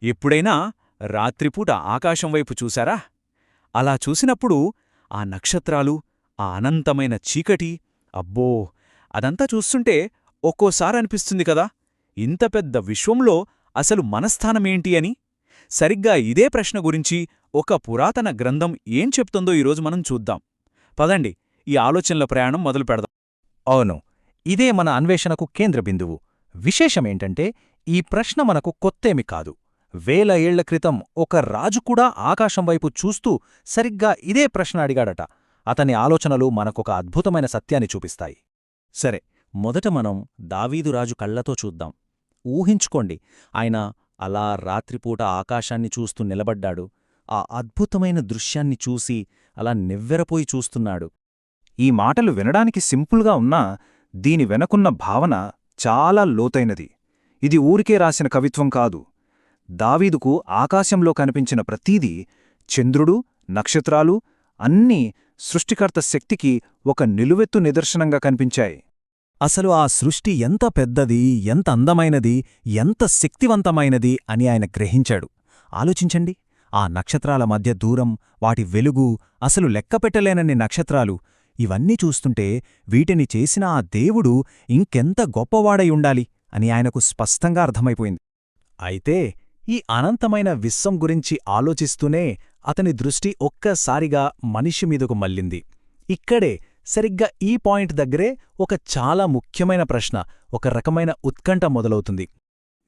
ఎప్పుడైనా రాత్రిపూట ఆకాశం వైపు చూశారా? అలా చూసినప్పుడు ఆ నక్షత్రాలు, ఆ అనంతమైన చీకటి, అబ్బో! అదంతా చూస్తుంటే ఒక్కోసారనిపిస్తుంది కదా, ఇంత పెద్ద విశ్వంలో అసలు మనస్థానమేంటి అని. సరిగ్గా ఇదే ప్రశ్న గురించి ఒక పురాతన గ్రంథం ఏం చెప్తుందో ఈరోజు మనం చూద్దాం. పదండి, ఈ ఆలోచనల ప్రయాణం మొదలు పెడదాం. అవును, ఇదే మన అన్వేషణకు కేంద్రబిందువు. విశేషమేంటంటే, ఈ ప్రశ్న మనకు కొత్తేమి కాదు. వేల ఏళ్ల క్రితం ఒక రాజు కూడా ఆకాశం వైపు చూస్తూ సరిగ్గా ఇదే ప్రశ్న అడిగాడట. అతని ఆలోచనలు మనకొక అద్భుతమైన సత్యాన్ని చూపిస్తాయి. సరే, మొదట మనం దావీదు రాజు కళ్లతో చూద్దాం. ఊహించుకోండి, ఆయన అలా రాత్రిపూట ఆకాశాన్ని చూస్తూ నిలబడ్డాడు. ఆ అద్భుతమైన దృశ్యాన్ని చూసి అలా నివ్వెరపోయి చూస్తున్నాడు. ఈ మాటలు వినడానికి సింపుల్గా ఉన్నా దీని వెనకున్న భావన చాలా లోతైనది. ఇది ఊరికే రాసిన కవిత్వం కాదు. దావీదుకు ఆకాశంలో కనిపించిన ప్రతీదీ, చంద్రుడు, నక్షత్రాలు అన్నీ సృష్టికర్త శక్తికి ఒక నిలువెత్తు నిదర్శనంగా కనిపించాయి. అసలు ఆ సృష్టి ఎంత పెద్దది, ఎంత అందమైనది, ఎంత శక్తివంతమైనది అని ఆయన గ్రహించాడు. ఆలోచించండి, ఆ నక్షత్రాల మధ్య దూరం, వాటి వెలుగు, అసలు లెక్కపెట్టలేనన్ని నక్షత్రాలు, ఇవన్నీ చూస్తుంటే వీటిని చేసిన ఆ దేవుడు ఇంకెంత గొప్పవాడై ఉండాలి అని ఆయనకు స్పష్టంగా అర్థమైపోయింది. అయితే ఈ అనంతమైన విశ్వం గురించి ఆలోచిస్తూనే అతని దృష్టి ఒక్కసారిగా మనిషి మీదకు మళ్ళింది. ఇక్కడే, సరిగ్గా ఈ పాయింట్ దగ్గరే ఒక చాలా ముఖ్యమైన ప్రశ్న, ఒక రకమైన ఉత్కంఠ మొదలవుతుంది.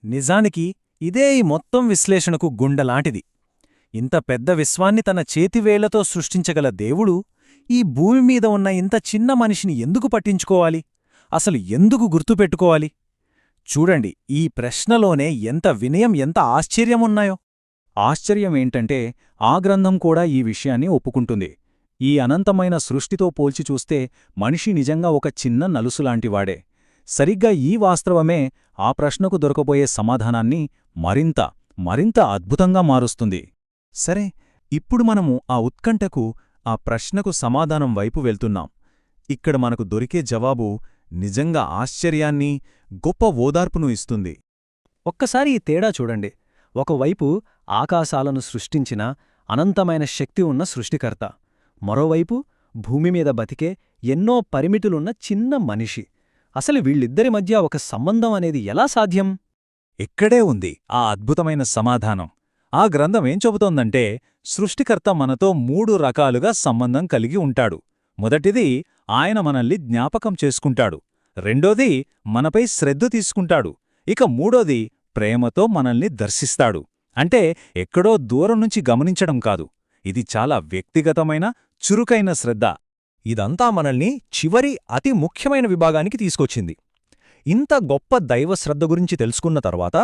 నిజానికి ఇదే ఈ మొత్తం విశ్లేషణకు గుండెలాంటిది. ఇంత పెద్ద విశ్వాన్ని తన చేతివేళ్లతో సృష్టించగల దేవుడు ఈ భూమిమీద ఉన్న ఇంత చిన్న మనిషిని ఎందుకు పట్టించుకోవాలి? అసలు ఎందుకు గుర్తుపెట్టుకోవాలి? చూడండి, ఈ ప్రశ్నలోనే ఎంత వినయం, ఎంత ఆశ్చర్యమున్నాయో. ఆశ్చర్యమేంటంటే, ఆ గ్రంథం కూడా ఈ విషయాన్ని ఒప్పుకుంటుంది. ఈ అనంతమైన సృష్టితో పోల్చి చూస్తే మనిషి నిజంగా ఒక చిన్న నలుసులాంటివాడే. సరిగ్గా ఈ వాస్తవమే ఆ ప్రశ్నకు దొరకబోయే సమాధానాన్ని మరింత అద్భుతంగా మారుస్తుంది. సరే, ఇప్పుడు మనము ఆ ఉత్కంఠకు, ఆ ప్రశ్నకు సమాధానం వైపు వెళ్తున్నాం. ఇక్కడ మనకు దొరికే జవాబు నిజంగా ఆశ్చర్యాన్ని, గొప్ప ఓదార్పును ఇస్తుంది. ఒక్కసారి ఈ తేడా చూడండి. ఒకవైపు ఆకాశాలను సృష్టించిన అనంతమైన శక్తి ఉన్న సృష్టికర్త, మరోవైపు భూమిమీద బతికే ఎన్నో పరిమితులున్న చిన్న మనిషి. అసలు వీళ్ళిద్దరి మధ్య ఒక సంబంధం అనేది ఎలా సాధ్యం? ఇక్కడే ఉంది ఆ అద్భుతమైన సమాధానం. ఆ గ్రంథమేం చెబుతోందంటే, సృష్టికర్త మనతో 3 రకాలుగా సంబంధం కలిగి ఉంటాడు. మొదటిది, ఆయన మనల్ని జ్ఞాపకం చేసుకుంటాడు. రెండోది, మనపై శ్రద్ధ తీసుకుంటాడు. ఇక మూడోది, ప్రేమతో మనల్ని దర్శిస్తాడు. అంటే ఎక్కడో దూరం నుంచి గమనించడం కాదు, ఇది చాలా వ్యక్తిగతమైన, చురుకైన శ్రద్ధ. ఇదంతా మనల్ని చివరి అతి ముఖ్యమైన విభాగానికి తీసుకొచ్చింది. ఇంత గొప్ప దైవశ్రద్ధ గురించి తెలుసుకున్న తర్వాత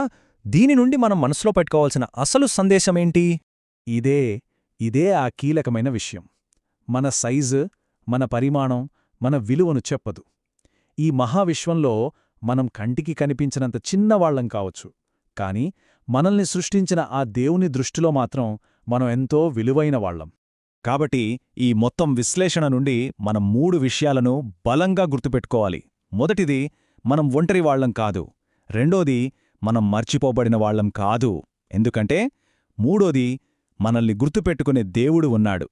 దీని నుండి మనం మనసులో పెట్టుకోవాల్సిన అసలు సందేశమేంటి? ఇదే ఆ కీలకమైన విషయం. మన సైజు, మన పరిమాణం, మన విలువను చెప్పదు. ఈ మహావిశ్వంలో మనం కంటికి కనిపించినంత చిన్నవాళ్లం కావచ్చు, కాని మనల్ని సృష్టించిన ఆ దేవుని దృష్టిలో మాత్రం మనం ఎంతో విలువైన వాళ్లం. కాబట్టి ఈ మొత్తం విశ్లేషణ నుండి మనం 3 విషయాలను బలంగా గుర్తుపెట్టుకోవాలి. మొదటిది, మనం ఒంటరి వాళ్లం కాదు. రెండోది, మనం మర్చిపోబడిన వాళ్లం కాదు. ఎందుకంటే మూడోది, మనల్ని గుర్తుపెట్టుకునే దేవుడు ఉన్నాడు.